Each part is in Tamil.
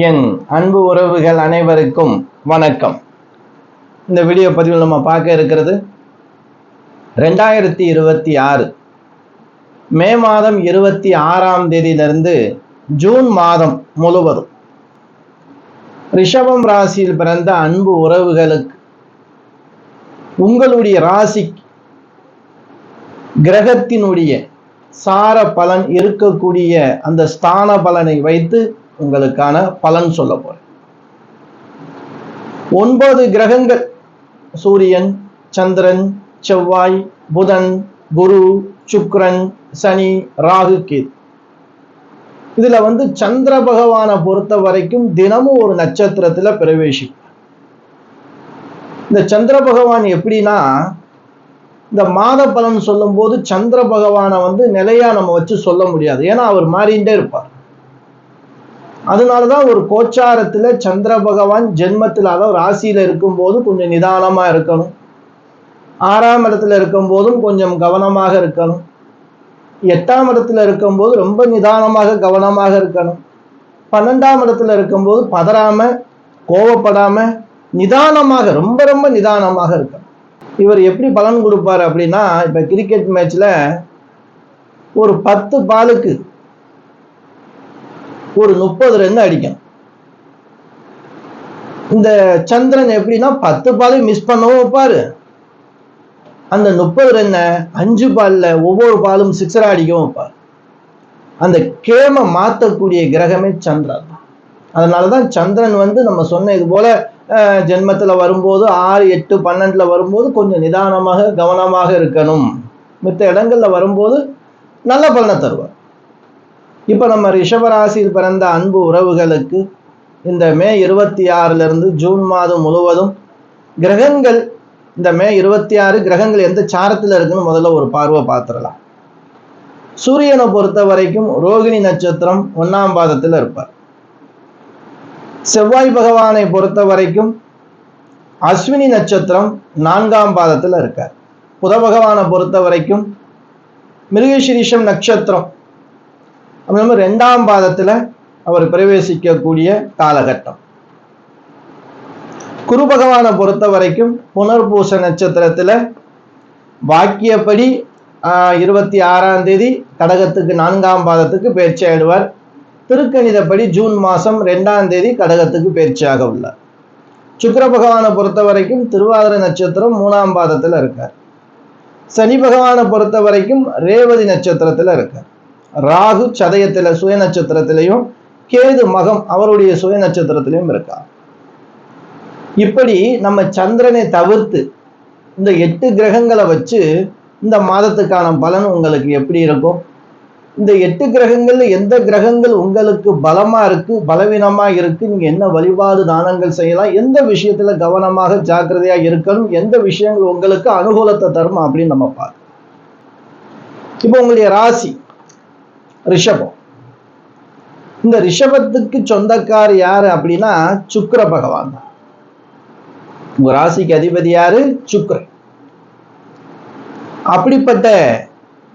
என் அன்பு உறவுகள் அனைவருக்கும் வணக்கம். இந்த வீடியோ பதிவில் நம்ம பார்க்க இருக்கிறது 2026 மே மாதம் 26ஆம் தேதியிலிருந்து ஜூன் மாதம் முழுவதும் ரிஷபம் ராசியில் பிறந்த அன்பு உறவுகளுக்கு உங்களுடைய ராசி கிரகத்தினுடைய சார பலன் இருக்கக்கூடிய அந்த ஸ்தான பலனை வைத்து உங்களுக்கான பலன் சொல்ல போறேன். 9 கிரகங்கள் சூரியன், சந்திரன், செவ்வாய், புதன், குரு, சுக்கிரன், சனி, ராகு, கேது. இதுல சந்திர பகவானை பொறுத்த வரைக்கும் தினமும் ஒரு நட்சத்திரத்துல பிரவேசிப்பார். இந்த சந்திர பகவான் எப்படின்னா, இந்த மாத பலன் சொல்லும் போது சந்திர பகவானை நிலையா நம்ம வச்சு சொல்ல முடியாது. ஏன்னா அவர் மாறிண்டே இருப்பார். அதனாலதான் ஒரு கோச்சாரத்துல சந்திர பகவான் ஜென்மத்தில், அதாவது ராசியில இருக்கும் போது கொஞ்சம் நிதானமா இருக்கணும். 6ஆம் இடத்துல இருக்கும் போதும் கொஞ்சம் கவனமாக இருக்கணும். 8ஆம் இடத்துல இருக்கும் போது ரொம்ப நிதானமாக கவனமாக இருக்கணும். 12ஆம் இடத்துல இருக்கும் போது பதறாம கோவப்படாம நிதானமாக ரொம்ப ரொம்ப நிதானமாக இருக்கணும். இவர் எப்படி பலன் கொடுப்பாரு அப்படின்னா, இப்ப கிரிக்கெட் மேட்ச்ல ஒரு 10 பாலுக்கு ஒரு 30 ரன் அடிக்கணும். இந்த சந்திரன் எப்படின்னா 10 பாலையும் மிஸ் பண்ணவும் வைப்பாரு. அந்த 30 ரன்ன 5 பால்ல ஒவ்வொரு பாலும் சிக்ஸரா அடிக்கவும் வைப்பார். அந்த கேமை மாற்றக்கூடிய கிரகமே சந்திரன். அதனாலதான் சந்திரன் நம்ம சொன்ன இது போல ஜென்மத்துல வரும்போது 6, 8, 12ல வரும்போது கொஞ்சம் நிதானமாக கவனமாக இருக்கணும். மித்த இடங்கள்ல வரும்போது நல்ல பலனை தருவார். இப்ப நம்ம ரிஷபராசியில் பிறந்த அன்பு உறவுகளுக்கு இந்த மே 26ல இருந்து ஜூன் மாதம் முழுவதும் கிரகங்கள், இந்த மே 26 கிரகங்கள் எந்த சாரத்துல இருக்குன்னு முதல்ல ஒரு பார்வை பார்த்துடலாம். சூரியனை பொறுத்த வரைக்கும் ரோகிணி நட்சத்திரம் 1ஆம் பாதத்துல இருப்பார். செவ்வாய் பகவானை பொறுத்த வரைக்கும் அஸ்வினி நட்சத்திரம் 4ஆம் பாதத்துல இருக்கார். புத பகவானை பொறுத்த வரைக்கும் மிருகசீரிஷம் நட்சத்திரம் 2ஆம் பாதத்துல அவர் பிரவேசிக்கக்கூடிய காலகட்டம். குரு பகவானை பொறுத்த வரைக்கும் புனர்பூச நட்சத்திரத்துல வாக்கியப்படி 26ஆம் தேதி கடகத்துக்கு 4ஆம் பாதத்துக்கு பயிற்சி ஆயிடுவார். திருக்கணிதப்படி ஜூன் மாசம் 2ஆம் தேதி கடகத்துக்கு பயிற்சியாக உள்ளார். சுக்கிர பகவானை பொறுத்த வரைக்கும் திருவாதிரை நட்சத்திரம் 3ஆம் பாதத்துல இருக்கார். சனி பகவானை பொறுத்த வரைக்கும் ரேவதி நட்சத்திரத்துல இருக்கார். ராகு சதயத்துல சுய நட்சத்திரத்திலையும், கேது மகம் அவருடைய சுய நட்சத்திரத்திலையும் இருக்கார். இப்படி நம்ம சந்திரனை தவிர்த்து இந்த 8 கிரகங்களை வச்சு இந்த மாதத்துக்கான பலன் உங்களுக்கு எப்படி இருக்கும்? இந்த 8 கிரகங்கள்ல எந்த கிரகங்கள் உங்களுக்கு பலமா இருக்கு, பலவீனமா இருக்கு, நீங்க என்ன வழிபாடு தானங்கள் செய்யலாம், எந்த விஷயத்துல கவனமாக ஜாக்கிரதையா இருக்கணும், எந்த விஷயங்கள் உங்களுக்கு அனுகூலத்தை தரும் அப்படின்னு நம்ம பார்க்கலாம். இப்போ உங்களுடைய ராசி ரிஷபம். இந்த ரிஷபத்துக்கு சொந்தக்கார் யாரு அப்படின்னா சுக்கிர பகவான். உங்க ராசிக்கு அதிபதி யாரு? சுக்கிரன். அப்படிப்பட்ட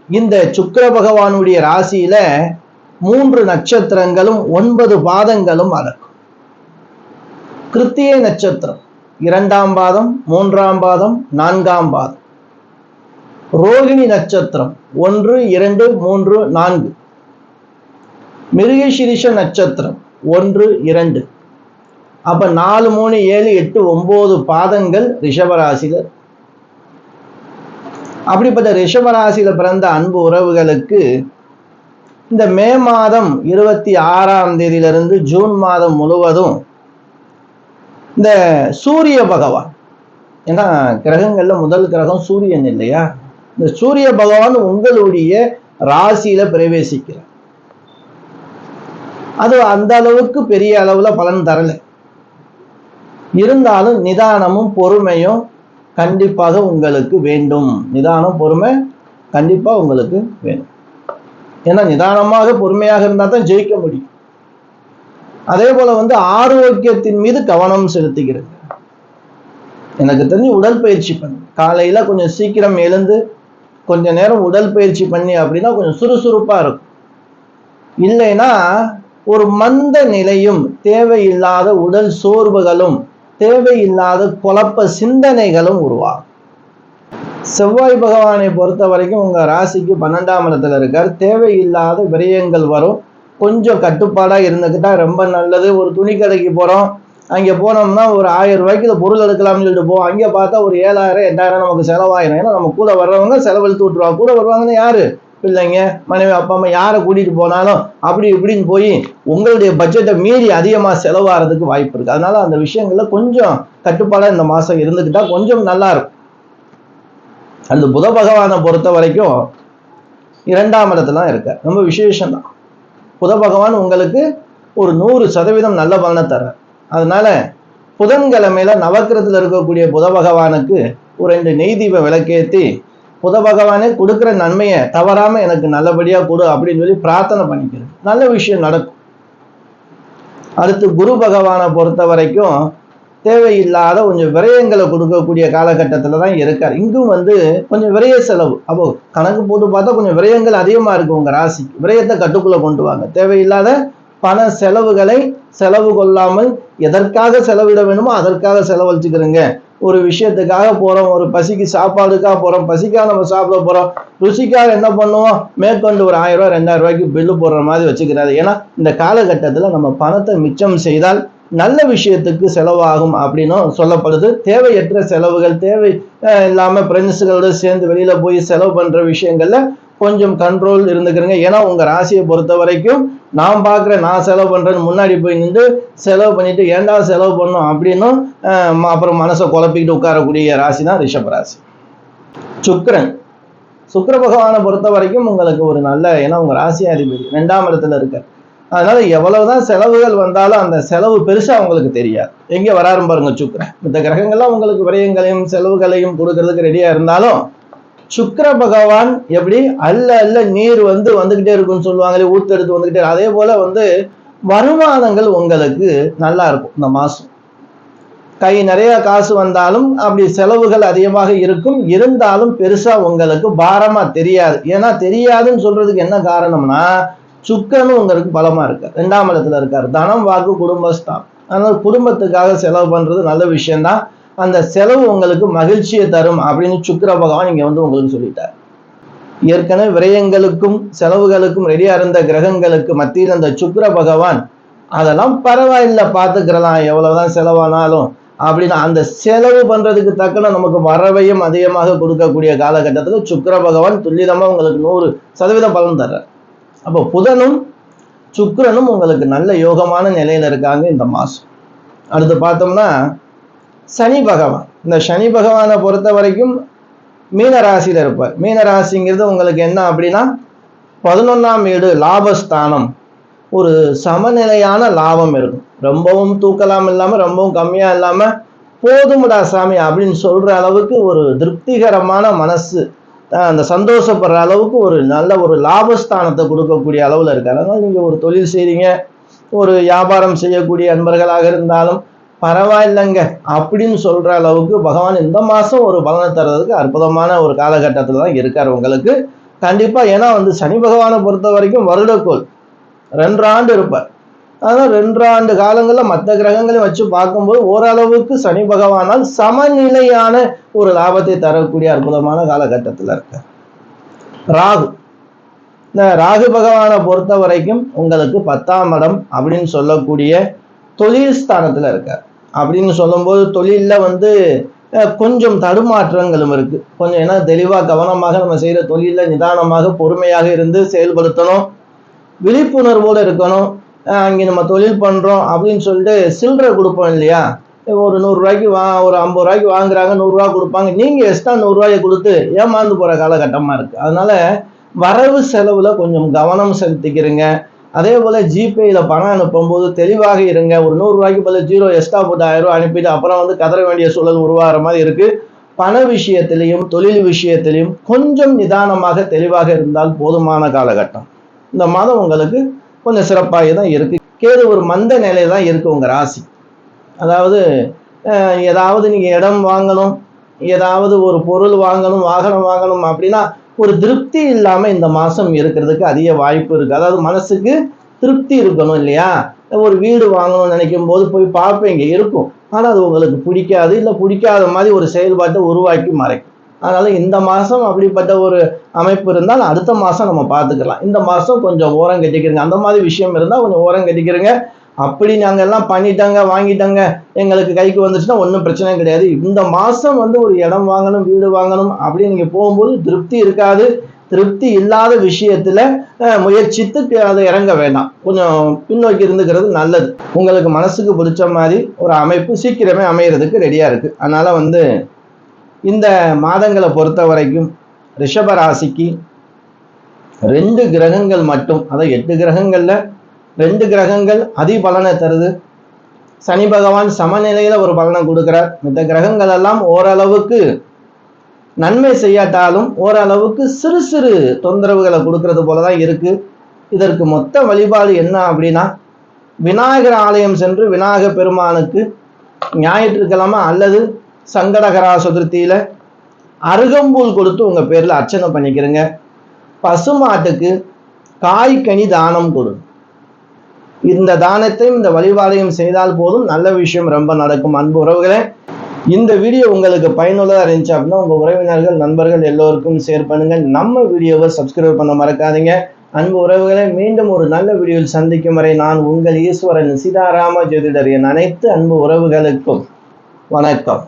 இந்த சுக்கிர பகவானுடைய ராசியில 3 நட்சத்திரங்களும் 9 பாதங்களும் அடக்கும். கிருத்திகை நட்சத்திரம் 2ஆம் பாதம், 3ஆம் பாதம், 4ஆம் பாதம். ரோகிணி நட்சத்திரம் 1, 2, 3, 4. மிருகசீரிஷ நட்சத்திரம் 1, 2. அப்ப 4, 3, 7, 8, 9 பாதங்கள் ரிஷபராசியில. அப்படிப்பட்ட ரிஷபராசியில பிறந்த அன்பு உறவுகளுக்கு இந்த மே மாதம் 26ஆம் தேதியிலிருந்து ஜூன் மாதம் முழுவதும் இந்த சூரிய பகவான், ஏன்னா கிரகங்கள்ல முதல் கிரகம் சூரியன் இல்லையா, இந்த சூரிய பகவான் உங்களுடைய ராசியில பிரவேசிக்கிறார். அது அந்த அளவுக்கு பெரிய அளவுல பலன் தரல. இருந்தாலும் நிதானமும் பொறுமையும் கண்டிப்பாக உங்களுக்கு வேண்டும். நிதானம் பொறுமை கண்டிப்பா உங்களுக்கு வேணும். ஏன்னா நிதானமாக பொறுமையாக இருந்தா தான் ஜெயிக்க முடியும். அதே போல ஆரோக்கியத்தின் மீது கவனம் செலுத்துகிறது. எனக்கு தெரிஞ்சு உடற்பயிற்சி பண்ணு, காலையில கொஞ்சம் சீக்கிரம் எழுந்து கொஞ்ச நேரம் உடற்பயிற்சி பண்ணி அப்படின்னா கொஞ்சம் சுறுசுறுப்பா இருக்கும். இல்லைன்னா ஒரு மந்த நிலையும் தேவையில்லாத உடல் சோர்வுகளும் தேவையில்லாத குழப்ப சிந்தனைகளும் உருவாகும். செவ்வாய் பகவானை பொறுத்த வரைக்கும் உங்க ராசிக்கு 12ஆம் இடத்துல இருக்கார். தேவையில்லாத விரயங்கள் வரும். கொஞ்சம் கட்டுப்பாடா இருந்துக்கிட்டா ரொம்ப நல்லது. ஒரு துணி கடைக்கு போறோம், அங்கே போனோம்னா ஒரு 1000 ரூபாய்க்கு பொருள் எடுக்கலாம்னு சொல்லிட்டு போவோம். அங்கே பார்த்தா ஒரு 7000 8000 நமக்கு செலவாயிரும். ஏன்னா நம்ம கூட வர்றவங்க செலவழித்து விட்டுருவாங்க. கூட வருவாங்கன்னு யாரு? பிள்ளைங்க, மனைவி, அப்பா அம்மா யாரை கூட்டிட்டு போனாலும் அப்படி இப்படின்னு போய் உங்களுடைய பட்ஜெட்டை மீறி அதிகமாக செலவாகிறதுக்கு வாய்ப்பு இருக்கு. அதனால அந்த விஷயங்கள்ல கொஞ்சம் கட்டுப்பாடாக இந்த மாசம் இருந்துக்கிட்டா கொஞ்சம் நல்லா இருக்கும். அந்த புத பகவானை பொறுத்த வரைக்கும் 2ஆம் இடத்துல இருக்க ரொம்ப விசேஷம் தான். புத பகவான் உங்களுக்கு ஒரு 100% நல்ல பலனை தர. அதனால புதன்கிழமையில நவக்கிரத்துல இருக்கக்கூடிய புத பகவானுக்கு ஒரு 2 நெய் தீப விளக்கேற்றி புத பகவானே கொடுக்குற நன்மையை தவறாம எனக்கு நல்லபடியா கொடு அப்படின்னு சொல்லி பிரார்த்தனை பண்ணிக்கிறது. நல்ல விஷயம் நடக்கும். அடுத்து குரு பகவானை பொறுத்த வரைக்கும் தேவையில்லாத கொஞ்சம் விரயங்களை கொடுக்கக்கூடிய காலகட்டத்துல தான் இருக்கார். இங்கும் கொஞ்சம் விரய செலவு. அப்போ கணக்கு போட்டு பார்த்தா கொஞ்சம் விரயங்கள் அதிகமா இருக்கு உங்க ராசி. விரயத்தை கட்டுக்குள்ள கொண்டு வாங்க. தேவையில்லாத பண செலவுகளை செலவு கொள்ளாமல் எதற்காக செலவிட வேணுமோ அதற்காக செலவழிச்சுக்கிறோங்க. ஒரு விஷயத்துக்காக போறோம், ஒரு பசிக்கு சாப்பாடுக்காக போறோம், பசிக்காக நம்ம சாப்பிட போறோம், ருசிக்காக என்ன பண்ணுவோம், மேற்கொண்டு ஒரு 1000 ரூபாய் 2000 ரூபாய்க்கு பில்லு போடுற மாதிரி வச்சுக்கிறாரு. ஏன்னா இந்த காலகட்டத்துல நம்ம பணத்தை மிச்சம் செய்தால் நல்ல விஷயத்துக்கு செலவாகும் அப்படின்னும் சொல்லப்படுது. தேவையற்ற செலவுகள், தேவை இல்லாம ஃப்ரெண்ட்ஸுகளோட சேர்ந்து வெளியில போய் செலவு பண்ற விஷயங்கள்ல கொஞ்சம் கண்ட்ரோல் இருந்துக்கிறங்க. ஏன்னா உங்க ராசியை பொறுத்த வரைக்கும் நான் பார்க்குறேன், நான் செலவு பண்றேன்னு முன்னாடி போய் நின்று செலவு பண்ணிட்டு ஏன்டா செலவு பண்ணும் அப்படின்னும் அப்புறம் மனசை குழப்பிக்கிட்டு உட்காரக்கூடிய ராசி தான் ரிஷப ராசி. சுக்கிரன், சுக்கிர பகவானை பொறுத்த வரைக்கும் உங்களுக்கு ஒரு நல்ல, ஏன்னா உங்க ராசி அதிபதி 2ஆம் இடத்துல இருக்க. அதனால எவ்வளவுதான் செலவுகள் வந்தாலும் அந்த செலவு பெருசா உங்களுக்கு தெரியாது. எங்கே வராரும் பாருங்க சுக்கிரன். இந்த கிரகங்கள்லாம் உங்களுக்கு விரயங்களையும் செலவுகளையும் கொடுக்கறதுக்கு ரெடியா இருந்தாலும் சுக்கிர பகவான் எப்படி அல்ல நீர் வந்துகிட்டே இருக்குன்னு சொல்லுவாங்களே, ஊத்தெடுத்து வந்துகிட்டே, அதே போல வருமானங்கள் உங்களுக்கு நல்லா இருக்கும். இந்த மாசம் கை நிறைய காசு வந்தாலும் அப்படி செலவுகள் அதிகமாக இருக்கும். இருந்தாலும் பெருசா உங்களுக்கு பாரமா தெரியாது. ஏன்னா தெரியாதுன்னு சொல்றதுக்கு என்ன காரணம்னா சுக்கிரனும் உங்களுக்கு பலமா இருக்கார். 2ஆம் இடத்துல இருக்காரு. தனம் வாக்கு குடும்பஸ்தான். அதனால குடும்பத்துக்காக செலவு பண்றது நல்ல விஷயம்தான். அந்த செலவு உங்களுக்கு மகிழ்ச்சியை தரும் அப்படின்னு சுக்கிர பகவான் இங்க உங்களுக்கு சொல்லிட்டார். ஏற்கனவே விரயங்களுக்கும் செலவுகளுக்கும் ரெடியா இருந்த கிரகங்களுக்கு மத்தியில் அந்த சுக்கிர பகவான் அதெல்லாம் பரவாயில்ல, பார்த்துக்கிறலாம், எவ்வளவுதான் செலவானாலும் அப்படின்னு அந்த செலவு பண்றதுக்கு தக்கன நமக்கு வரவையும் அதிகமாக கொடுக்கக்கூடிய காலகட்டத்தில் சுக்கிர பகவான் துல்லிதமா உங்களுக்கு 100% பலன் தர்றார். அப்போ புதனும் சுக்கிரனும் உங்களுக்கு நல்ல யோகமான நிலையில இருக்காங்க இந்த மாசம். அடுத்து பார்த்தோம்னா சனி பகவான். இந்த சனி பகவானை பொறுத்த வரைக்கும் மீன ராசியில இருப்பார். மீன ராசிங்கிறது உங்களுக்கு என்ன அப்படின்னா 11ஆம் வீடு லாபஸ்தானம். ஒரு சமநிலையான லாபம் இருக்கும். ரொம்பவும் தூக்கலாம் இல்லாம ரொம்பவும் கம்மியா இல்லாம போதுமுடா சாமி அப்படின்னு சொல்ற அளவுக்கு ஒரு திருப்திகரமான மனசு, அந்த சந்தோஷப்படுற அளவுக்கு ஒரு நல்ல ஒரு லாபஸ்தானத்தை கொடுக்கக்கூடிய அளவுல இருக்காரு. அதனால நீங்க ஒரு தொழில் செய்றீங்க, ஒரு வியாபாரம் செய்யக்கூடிய அன்பர்களாக இருந்தாலும் பரவாயில்லைங்க அப்படின்னு சொல்ற அளவுக்கு பகவான் இந்த மாசம் ஒரு பலனை தர்றதுக்கு அற்புதமான ஒரு காலகட்டத்துல தான் இருக்காரு உங்களுக்கு கண்டிப்பா. ஏன்னா சனி பகவானை பொறுத்த வரைக்கும் வருடக்கோள் 2 ஆண்டு இருப்பார். அதனால 2 ஆண்டு காலங்கள்ல மற்ற கிரகங்களையும் வச்சு பார்க்கும்போது ஓரளவுக்கு சனி பகவானால் சமநிலையான ஒரு லாபத்தை தரக்கூடிய அற்புதமான காலகட்டத்துல இருக்கார். ராகு, இந்த ராகு பகவானை பொறுத்த வரைக்கும் உங்களுக்கு 10ஆம் இடம் அப்படின்னு சொல்லக்கூடிய தொழில் ஸ்தானத்துல இருக்கார். அப்படின்னு சொல்லும்போது தொழில்ல கொஞ்சம் தடுமாற்றங்களும் இருக்கு. கொஞ்சம் ஏன்னா தெளிவா கவனமாக நம்ம செய்யற தொழில நிதானமாக பொறுமையாக இருந்து செயல்படுத்தணும், விழிப்புணர்வோடு இருக்கணும். அங்கே நம்ம தொழில் பண்றோம் அப்படின்னு சொல்லிட்டு சில்லறை கொடுப்போம் இல்லையா, ஒரு 100 ரூபாய்க்கு ஒரு 50 ரூபாய்க்கு வாங்குறாங்க, 100 ரூபா கொடுப்பாங்க, நீங்க எக்ஸ்ட்ரா 100 ரூபாயை கொடுத்து ஏமாந்து போற காலகட்டமா இருக்கு. அதனால வரவு செலவுல கொஞ்சம் கவனம் செலுத்திக்கிறீங்க. அதே போல ஜிபேல பணம் அனுப்பும் போது தெளிவாக இருங்க. ஒரு 100 ரூபாய்க்கு பதில் 0 எக்ஸ்ட்ரா போட்டு 1000 ரூபாய் அனுப்பிட்டு அப்புறம் கதற வேண்டிய சூழல் உருவாகிற மாதிரி இருக்கு. பண விஷயத்திலையும் தொழில் விஷயத்திலையும் கொஞ்சம் நிதானமாக தெளிவாக இருந்தால் போதுமான காலகட்டம். இந்த மாதம் உங்களுக்கு கொஞ்சம் சிறப்பாக தான் இருக்கு. கேது ஒரு மந்த நிலையில தான் இருக்கு உங்க ராசி. அதாவது ஏதாவது நீங்க இடம் வாங்கணும், ஏதாவது ஒரு பொருள் வாங்கணும், வாகனம் வாங்கணும் அப்படின்னா ஒரு திருப்தி இல்லாம இந்த மாசம் இருக்கிறதுக்கு அதிக வாய்ப்பு இருக்கு. அதாவது மனசுக்கு திருப்தி இருக்கணும் இல்லையா? ஒரு வீடு வாங்கணும்னு நினைக்கும் போது போய் பார்ப்பீங்க, இருக்கும். ஆனால் அது உங்களுக்கு பிடிக்காது, இல்லை பிடிக்காத மாதிரி ஒரு செயல்பாட்டை உருவாக்கி மறைக்கும். அதனால இந்த மாதம் அப்படிப்பட்ட ஒரு அமைப்பு இருந்தால் அடுத்த மாதம் நம்ம பார்த்துக்கலாம். இந்த மாதம் கொஞ்சம் ஓரம் கட்டிக்கிறங்க, அந்த மாதிரி விஷயம் இருந்தால் கொஞ்சம் ஓரம் கட்டிக்கிறங்க. அப்படி நாங்கள் எல்லாம் பண்ணிட்டாங்க வாங்கிட்டாங்க எங்களுக்கு கைக்கு வந்துச்சுன்னா ஒன்றும் பிரச்சனை கிடையாது. இந்த மாதம் ஒரு இடம் வாங்கணும், வீடு வாங்கணும் அப்படின்னு நீங்கள் போகும்போது திருப்தி இருக்காது. திருப்தி இல்லாத விஷயத்துல முயற்சித்து அதை இறங்க வேண்டாம். கொஞ்சம் பின்னோக்கி இருந்துக்கிறது நல்லது. உங்களுக்கு மனசுக்கு பிடிச்ச மாதிரி ஒரு அமைப்பு சீக்கிரமே அமைகிறதுக்கு ரெடியா இருக்கு. அதனால இந்த மாதங்களை பொறுத்த வரைக்கும் ரிஷப ராசிக்கு 2 கிரகங்கள் மட்டும், அதாவது 8 கிரகங்கள்ல 2 கிரகங்கள் அதி பலனை தருது. சனி பகவான் சமநிலையில ஒரு பலனை கொடுக்கிறார். மற்ற கிரகங்கள் எல்லாம் ஓரளவுக்கு நன்மை செய்யாட்டாலும் ஓரளவுக்கு சிறு சிறு தொந்தரவுகளை கொடுக்கறது போலதான் இருக்கு. இதற்கு மொத்த வழிபாடு என்ன அப்படின்னா, விநாயகர் ஆலயம் சென்று விநாயகர் பெருமானுக்கு ஞாயிற்றுக்கிழமை அல்லது சங்கடகரா சதுர்த்தியில அருகம்புல் கொடுத்து உங்க பேர்ல அர்ச்சனை பண்ணிக்கிறங்க. பசுமாட்டுக்கு காய்கனி தானம் கொடு. இந்த தானத்தையும் இந்த வழிபாடையும் செய்தால் போதும், நல்ல விஷயம் ரொம்ப நடக்கும். அன்பு உறவுகளே, இந்த வீடியோ உங்களுக்கு பயனுள்ளதாக இருந்துச்சு அப்படின்னா உங்கள் உறவினர்கள் நண்பர்கள் எல்லோருக்கும் ஷேர் பண்ணுங்க. நம்ம வீடியோவை சப்ஸ்கிரைப் பண்ண மறக்காதீங்க. அன்பு உறவுகளை, மீண்டும் ஒரு நல்ல வீடியோவில் சந்திக்கும் வரை நான் உங்கள் ஈஸ்வரன் சீதாராம ஜோதிடர். என் அனைத்து அன்பு உறவுகளுக்கும் வணக்கம்.